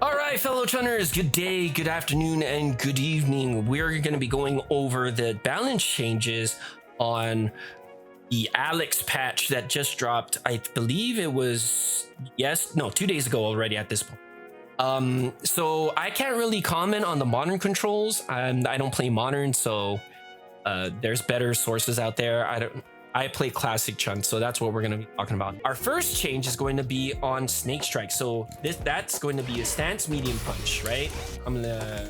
All right, fellow Chunners, good day, good afternoon, and good evening. We're going to be going over the balance changes on the Alex patch that just dropped. I believe it was 2 days ago already at this point. So I can't really comment on the modern controls. I don't play modern, so there's better sources out there. I play classic Chun, so that's what we're going to be talking about. Our first change is going to be on Snake Strike. So that's going to be a stance medium punch, right? I'm gonna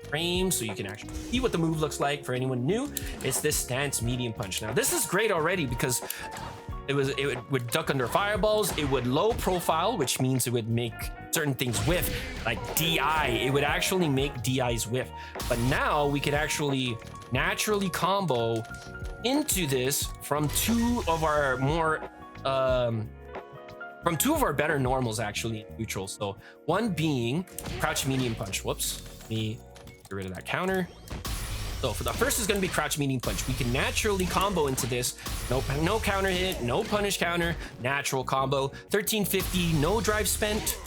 frame so you can actually see what the move looks like. For anyone new, it's this stance medium punch. Now this is great already because it would duck under fireballs. It would low profile, which means it would make certain things whiff, like DI. It would actually make DIs whiff. But now we could actually naturally combo into this from two of our better normals, actually neutral. So one being crouch medium punch. Whoops, let me get rid of that counter. So for the first is going to be crouch medium punch. We can naturally combo into this. No counter hit, no punish counter, natural combo. 1350, no drive spent.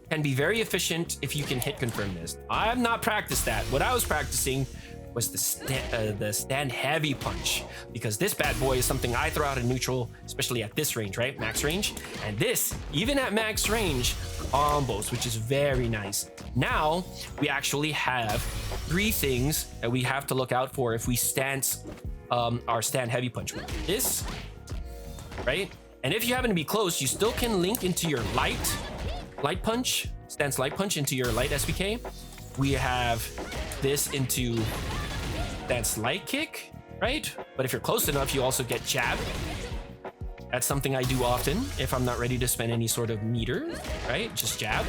Can be very efficient if you can hit confirm this. I have not practiced that. What I was practicing was the stand heavy punch, because this bad boy is something I throw out in neutral, especially at this range, right? Max range. And this, even at max range, combos, which is very nice. Now we actually have three things that we have to look out for if we stance our stand heavy punch with this, right? And if you happen to be close, you still can link into your light punch, stance light punch into your light SPK. We have this into stance light kick, right? But if you're close enough, you also get jab. That's something I do often if I'm not ready to spend any sort of meter, right? Just jab.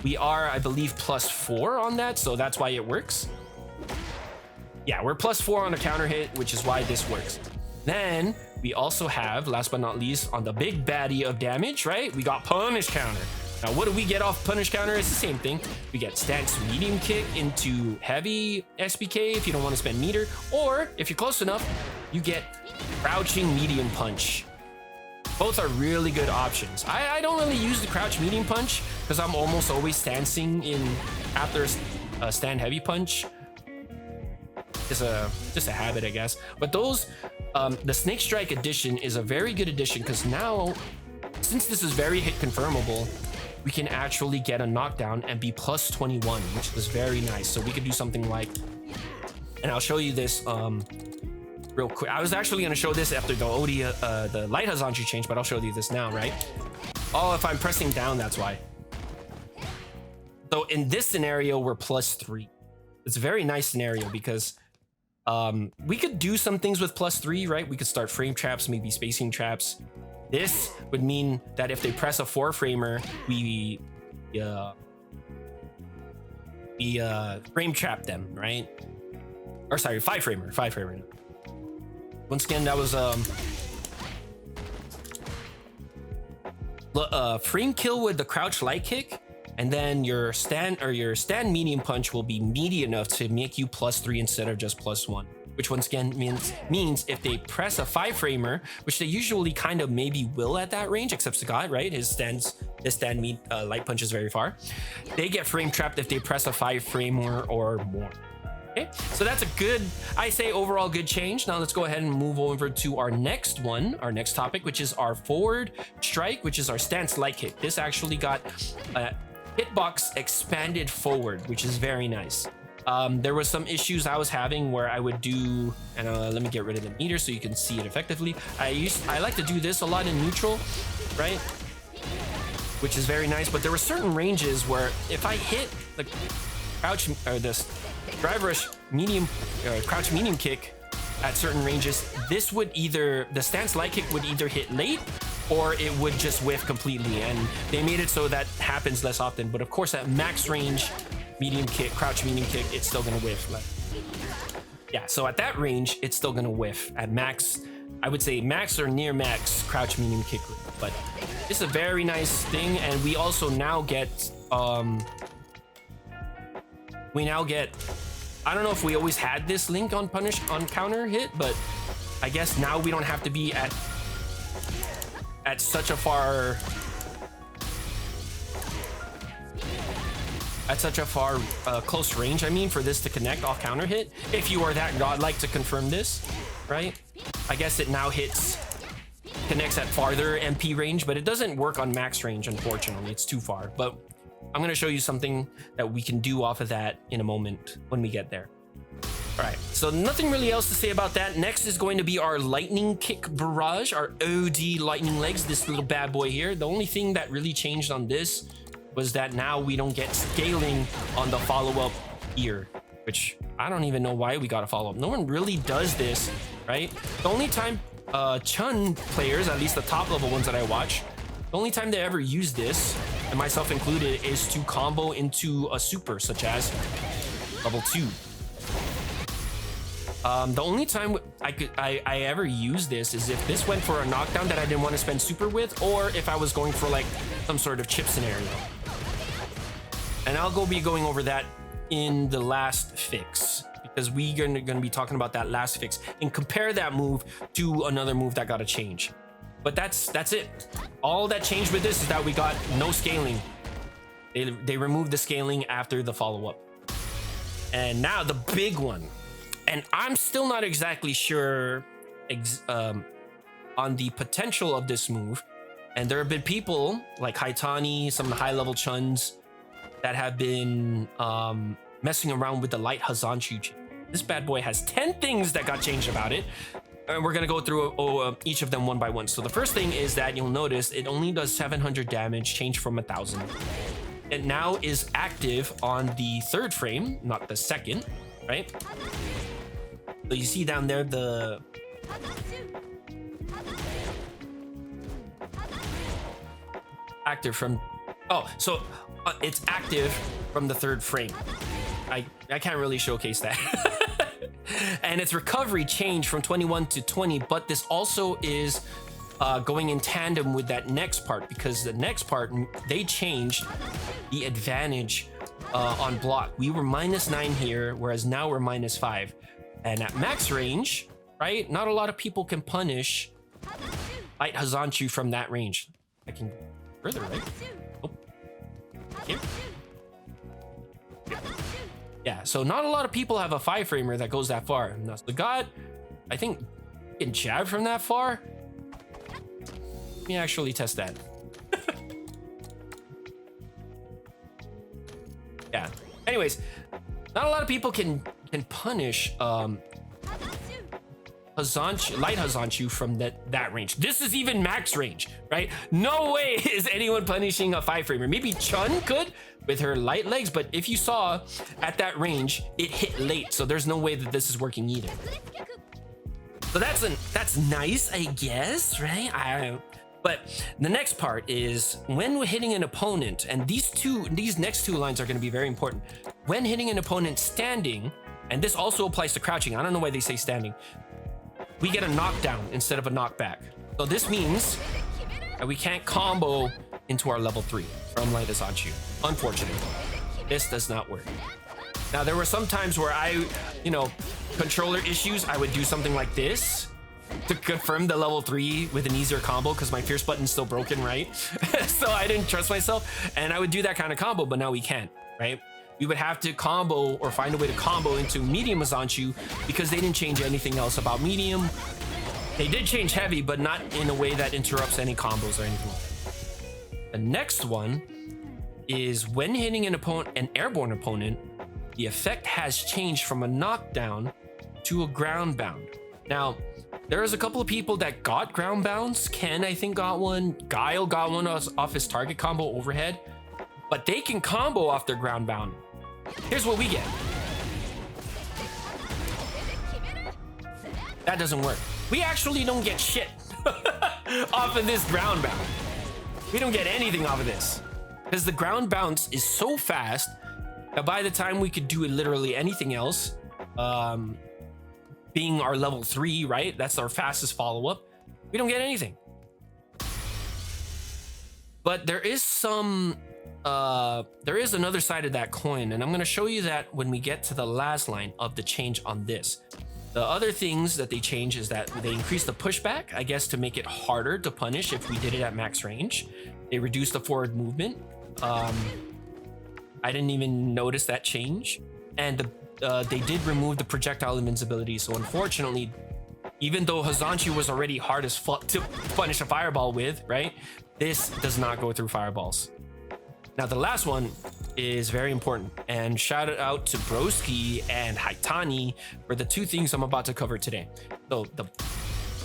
We are, I believe, +4 on that, so that's why it works. Yeah, we're +4 on a counter hit, which is why this works. Then we also have, last but not least, on the big baddie of damage, right? We got punish counter. Now, what do we get off punish counter? It's the same thing. We get stance medium kick into heavy SPK if you don't want to spend meter, or if you're close enough, you get crouching medium punch. Both are really good options. I don't really use the crouch medium punch because I'm almost always stancing in after a stand heavy punch. Just a habit, I guess. But those, the Snake Strike edition is a very good addition because now, since this is very hit confirmable, we can actually get a knockdown and be +21, which is very nice. So we could do something like, and I'll show you this real quick. I was actually going to show this after the OD, the light Hazanshu change, but I'll show you this now, right? Oh, if I'm pressing down, that's why. So in this scenario, we're +3. It's a very nice scenario because we could do some things with +3, right? We could start frame traps, maybe spacing traps. This would mean that if they press a 4-framer, we frame trap them, right? Or sorry, 5-framer. Once again, that was frame kill with the crouch light kick, and then your stand medium punch will be meaty enough to make you +3 instead of just +1. Which once again means if they press a 5-framer, which they usually kind of maybe will at that range, except Sagat, right? His light punch is very far. They get frame trapped if they press a 5-framer or more. Okay, so that's a good, I say overall good change. Now let's go ahead and move over to our next topic, which is our forward strike, which is our stance light kick. This actually got hitbox expanded forward, which is very nice. There was some issues I was having where I would do, and let me get rid of the meter so you can see it effectively. I like to do this a lot in neutral, right? Which is very nice, but there were certain ranges where if I hit the crouch or this drive rush medium crouch medium kick at certain ranges, this would either, the stance light kick would either hit late or it would just whiff completely, and they made it so that happens less often. But of course at max range, medium kick, crouch medium kick, it's still gonna whiff. Yeah, so at that range, it's still gonna whiff. At max, I would say max or near max crouch medium kick. But it's a very nice thing, and we also now get, I don't know if we always had this link on counter hit, but I guess now we don't have to be at such a far at such a far close range, I mean, for this to connect off counter hit. If you are that godlike to confirm this, right? I guess it now connects at farther MP range, but it doesn't work on max range, unfortunately. It's too far. But I'm going to show you something that we can do off of that in a moment when we get there. All right, so nothing really else to say about that. Next is going to be our lightning kick barrage, our OD lightning legs, this little bad boy here. The only thing that really changed on this was that now we don't get scaling on the follow-up here, which I don't even know why we got a follow-up. No one really does this, right? The only time Chun players, at least the top level ones that I watch, the only time they ever use this, and myself included, is to combo into a super, such as level 2. The only time I ever use this is if this went for a knockdown that I didn't want to spend super with, or if I was going for like some sort of chip scenario. And I'll be going over that in the last fix, because we're gonna be talking about that last fix and compare that move to another move that got a change. But that's it. All that changed with this is that we got no scaling. They removed the scaling after the follow-up. And now the big one. And I'm still not exactly sure on the potential of this move. And there have been people like Haitani, some of the high-level Chuns, that have been messing around with the light Hazanshu. This bad boy has 10 things that got changed about it. And we're going to go through each of them one by one. So the first thing is that you'll notice it only does 700 damage, changed from 1,000. It now is active on the 3rd frame, not the 2nd, right? So you see down there the active from, it's active from the 3rd frame. I can't really showcase that. And its recovery changed from 21 to 20, but this also is going in tandem with that next part, because the next part, they changed the advantage on block. We were -9 here, whereas now we're -5. And at max range, right, not a lot of people can punish light Hazanshu from that range. I can go further, right? Oh. Here. Yeah, so not a lot of people have a 5-framer that goes that far. Now, the god, I think, can jab from that far. Let me actually test that. Yeah. Anyways, not a lot of people can punish light Hazanshu from that range. This is even max range, right? No way is anyone punishing a 5-framer. Maybe Chun could with her light legs, but if you saw at that range, it hit late, so there's no way that this is working either. So that's nice, I guess, right? But the next part is when we're hitting an opponent, and these next two lines are going to be very important. When hitting an opponent standing, and this also applies to crouching, I don't know why they say standing, we get a knockdown instead of a knockback. So this means that we can't combo into our level 3 from light Hazanshu. Unfortunately, this does not work. Now, there were some times where controller issues, I would do something like this to confirm the level 3 with an easier combo, because my Fierce button's still broken, right? So I didn't trust myself, and I would do that kind of combo, but now we can't, right? We would have to combo or find a way to combo into medium Hazanshu, because they didn't change anything else about medium. They did change heavy, but not in a way that interrupts any combos or anything like that. The next one is when hitting an airborne opponent, the effect has changed from a knockdown to a ground bound. Now, there's a couple of people that got ground bounds. Ken, I think, got one. Guile got one off his target combo overhead. But they can combo off their ground bound. Here's what we get. That doesn't work. We actually don't get shit off of this ground bound. We don't get anything off of this, because the ground bounce is so fast that by the time we could do literally anything else, being our level 3, right? That's our fastest follow-up. We don't get anything. But there is another side of that coin, and I'm going to show you that when we get to the last line of the change on this. The other things that they change is that they increase the pushback, I guess, to make it harder to punish if we did it at max range. They reduce the forward movement. I didn't even notice that change. And they did remove the projectile invincibility. So unfortunately, even though Hazanshu was already hard as fuck to punish a fireball with, right? This does not go through fireballs. Now the last one is very important, and shout out to Broski and Haitani for the two things I'm about to cover today. So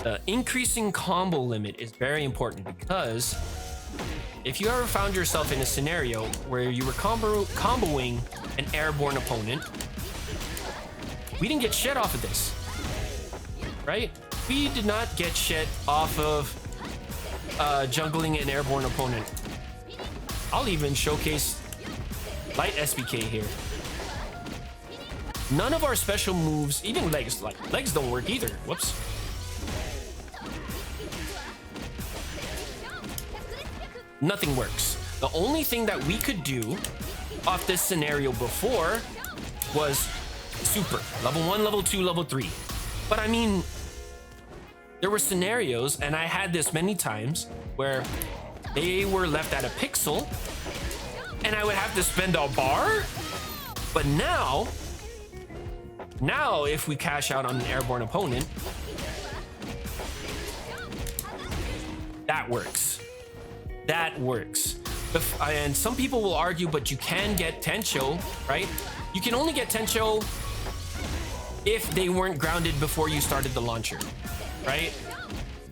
the increasing combo limit is very important, because if you ever found yourself in a scenario where you were comboing an airborne opponent, we didn't get shit off of this, right? We did not get shit off of jungling an airborne opponent. I'll even showcase light SBK here. None of our special moves, even legs, like legs don't work either. Whoops. Nothing works. The only thing that we could do off this scenario before was super. Level 1, level 2, level 3. But I mean, there were scenarios, and I had this many times, where they were left at a pixel and I would have to spend a bar. But now if we cash out on an airborne opponent, that works. That works. And some people will argue, but you can get Tencho, right? You can only get Tencho if they weren't grounded before you started the launcher, right?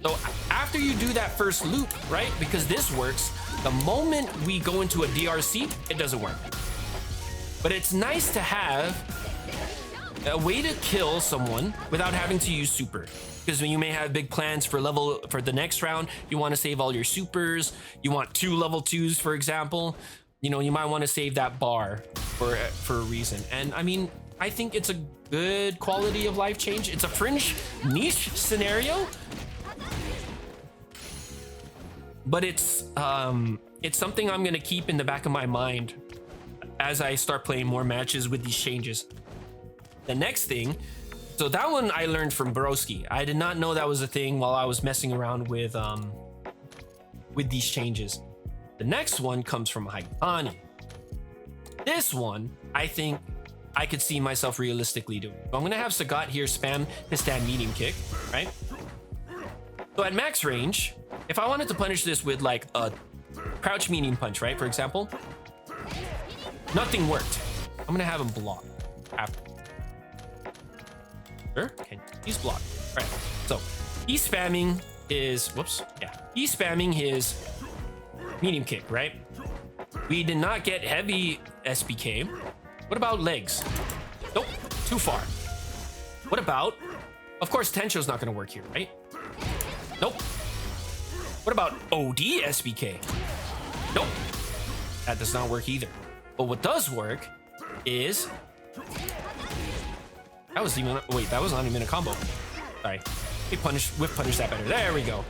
So after you do that first loop, right? Because this works, the moment we go into a DRC, it doesn't work. But it's nice to have a way to kill someone without having to use super. Because you may have big plans for the next round. You want to save all your supers. You want 2 level 2s, for example. You know, you might want to save that bar for a reason. And I mean, I think it's a good quality of life change. It's a fringe niche scenario, but it's something I'm gonna keep in the back of my mind as I start playing more matches with these changes. The next thing, so that one I learned from Broski. I did not know that was a thing while I was messing around with these changes. The next one comes from Haitani. This one, I think I could see myself realistically doing. So I'm gonna have Sagat here spam his stand medium kick, right? So at max range, if I wanted to punish this with like a crouch medium punch, right? For example, nothing worked. I'm gonna have him block after. Sure, can he's blocked. All right, so he's spamming his, he's spamming his medium kick, right? We did not get heavy SBK. What about legs? Nope, too far. What about, of course, Tencho's not gonna work here, right? Nope. What about OD SBK? Nope. That does not work either. But what does work is, that was not even a combo. Sorry. Whip punish that better. There we go.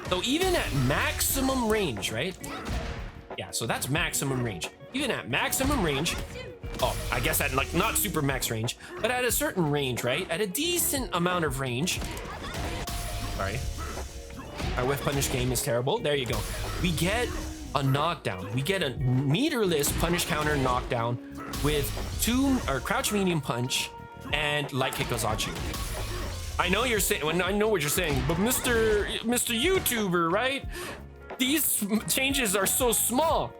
So even at maximum range, right? Yeah, so that's maximum range. Even at maximum range, oh, I guess at like not super max range, but at a certain range, right? At a decent amount of range. Sorry. Our whiff punish game is terrible. There you go. We get a knockdown. We get a meterless punish counter knockdown with crouch medium punch and light kick Hazanshu. I know you're saying, I know what you're saying, but Mr. YouTuber, right? These changes are so small.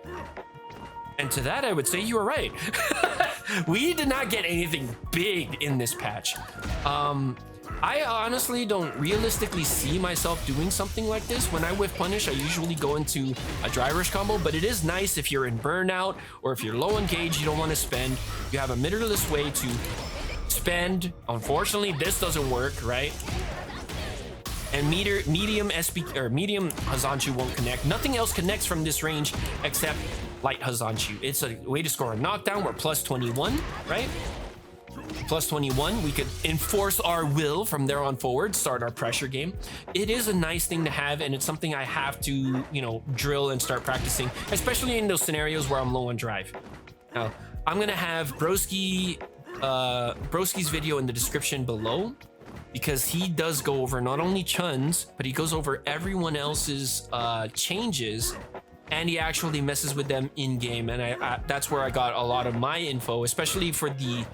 And to that, I would say you are right. We did not get anything big in this patch. I honestly don't realistically see myself doing something like this. When I whiff punish, I usually go into a dry rush combo, but it is nice if you're in burnout or if you're low on gauge, you don't want to spend. You have a meterless way to spend. Unfortunately, this doesn't work, right? And medium Hazanshu won't connect. Nothing else connects from this range except light Hazanshu. It's a way to score a knockdown. We're plus 21, right? Plus 21, we could enforce our will from there on forward, start our pressure game. It is a nice thing to have, and it's something I have to, you know, drill and start practicing, especially in those scenarios where I'm low on drive. Now, I'm gonna have Broski's video in the description below, because he does go over not only Chun's, but he goes over everyone else's changes and he actually messes with them in game, and that's where I got a lot of my info, especially for the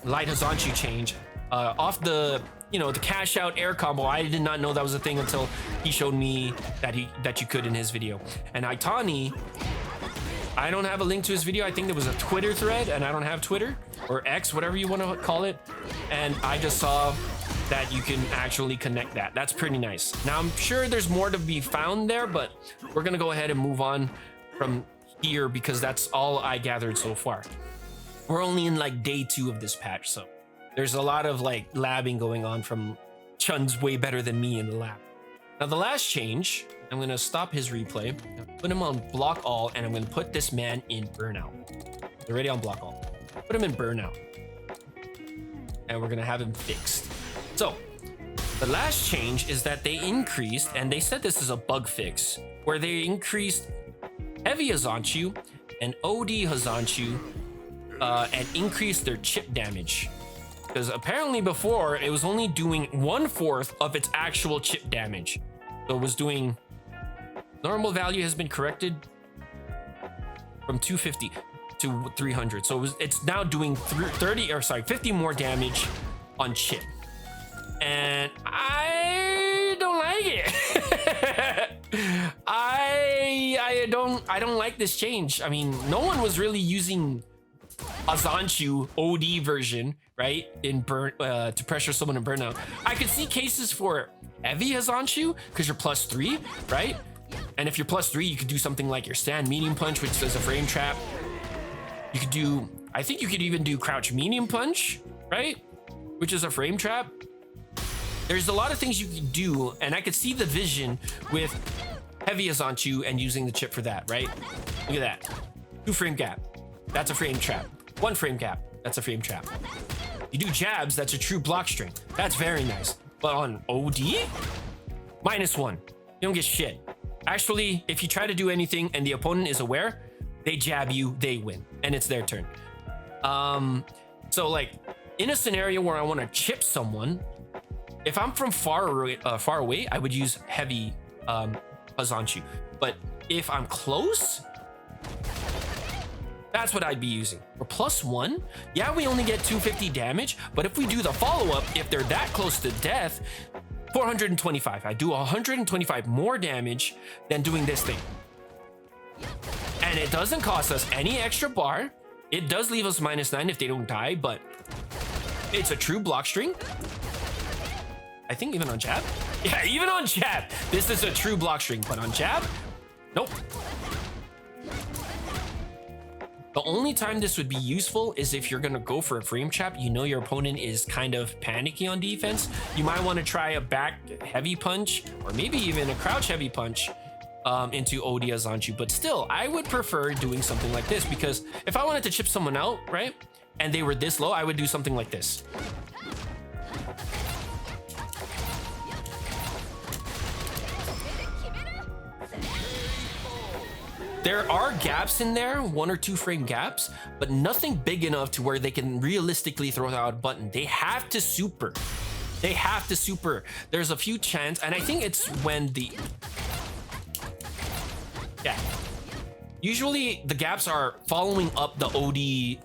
light Hazanshu change off the the cash out air combo. I did not know that was a thing until he showed me that you could in his video. And Itani, I don't have a link to his video. I think there was a Twitter thread, and I don't have Twitter or X, whatever you want to call it, and I just saw that you can actually connect that. That's pretty nice. Now I'm sure there's more to be found there, but we're gonna go ahead and move on from here because that's all I gathered so far. We're only in like day 2 of this patch, so there's a lot of like labbing going on from Chun's way better than me in the lab. Now the last change, I'm gonna stop his replay, put him on block all, and I'm gonna put this man in burnout. They're already on block all. Put him in burnout. And we're gonna have him fixed. So the last change is that they increased, and they said this is a bug fix, where they increased heavy Hazanshu and OD Hazanshu and increased their chip damage. Because apparently before it was only doing 1/4 of its actual chip damage. So it was doing, normal value has been corrected from 250 to 300. So it's now doing 50 more damage on chip. And I don't like it. I don't like this change. I mean, no one was really using Hazanshu OD version, right, in to pressure someone in burnout. I could see cases for heavy Hazanshu because you're +3, right? And if you're +3, you could do something like your stand medium punch, which is a frame trap. You could do, I think you could even do crouch medium punch, right, which is a frame trap. There's a lot of things you can do, and I could see the vision with heavy Hazanshu and using the chip for that, right? Look at that. 2 frame gap. That's a frame trap. 1 frame gap. That's a frame trap. You do jabs, that's a true block string. That's very nice. But on OD, -1. You don't get shit. Actually, if you try to do anything and the opponent is aware, they jab you, they win, and it's their turn. So like in a scenario where I want to chip someone, if I'm from far away, I would use heavy Hazanshu. But if I'm close, that's what I'd be using. For +1, yeah, we only get 250 damage, but if we do the follow-up, if they're that close to death, 425. I do 125 more damage than doing this thing. And it doesn't cost us any extra bar. It does leave us -9 if they don't die, but it's a true block string. I think even on jab? Yeah, even on jab, this is a true block string, but on jab, nope. The only time this would be useful is if you're gonna go for a frame trap, you know your opponent is kind of panicky on defense. You might want to try a back heavy punch, or maybe even a crouch heavy punch into OD Hazanshu. But still, I would prefer doing something like this, because if I wanted to chip someone out, right, and they were this low, I would do something like this. There are gaps in there, 1 or 2 frame gaps, but nothing big enough to where they can realistically throw out a button. They have to super. They have to super. There's a few chance, and I think it's when the... Yeah. Usually the gaps are following up the OD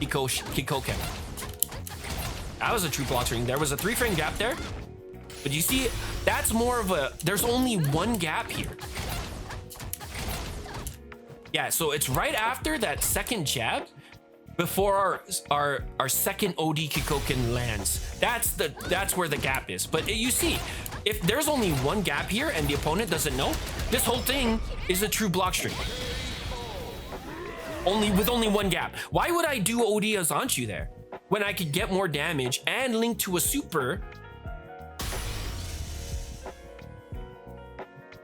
Kikoken. That was a true block string. There was a 3 frame gap there. But you see, that's more of a, there's only 1 gap here. Yeah, so it's right after that second jab before our second OD Kikoken lands. That's where the gap is. But you see, if there's only 1 gap here and the opponent doesn't know, this whole thing is a true block string. With only 1 gap. Why would I do OD Hazanshu there when I could get more damage and link to a super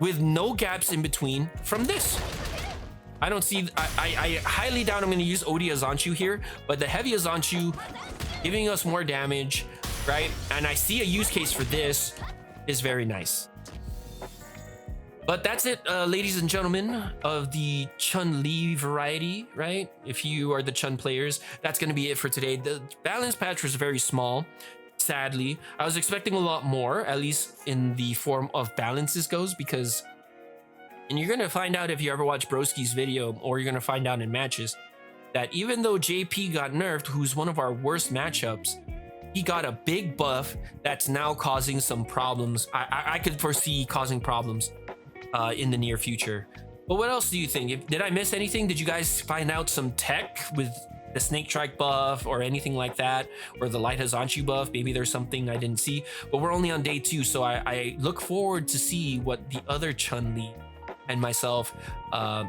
with no gaps in between from this? I don't see, I highly doubt I'm going to use OD Hazanshu here, but the heavy Hazanshu giving us more damage, right? And I see a use case for this is very nice. But that's it, ladies and gentlemen, of the Chun-Li variety, right? If you are the Chun players, that's going to be it for today. The balance patch was very small. sadly. I was expecting a lot more, at least in the form of balances goes, because, and you're gonna find out if you ever watch Broski's video, or you're gonna find out in matches, that even though JP got nerfed, who's one of our worst matchups, he got a big buff that's now causing some problems. I could foresee causing problems in the near future. But what else do you think? Did I miss anything? Did you guys find out some tech with the Snake Strike buff or anything like that? Or the Light Hazanshu buff? Maybe there's something I didn't see. But we're only on day 2, so I look forward to see what the other Chun-Li and myself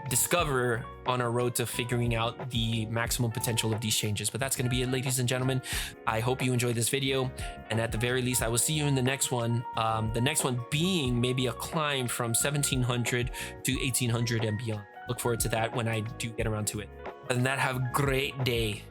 discover on our road to figuring out the maximum potential of these changes. But that's going to be it, ladies and gentlemen. I hope you enjoyed this video, and at the very least I will see you in the next one. The next one being maybe a climb from 1700 to 1800 and beyond. Look forward to that when I do get around to it. Other than that, have a great day.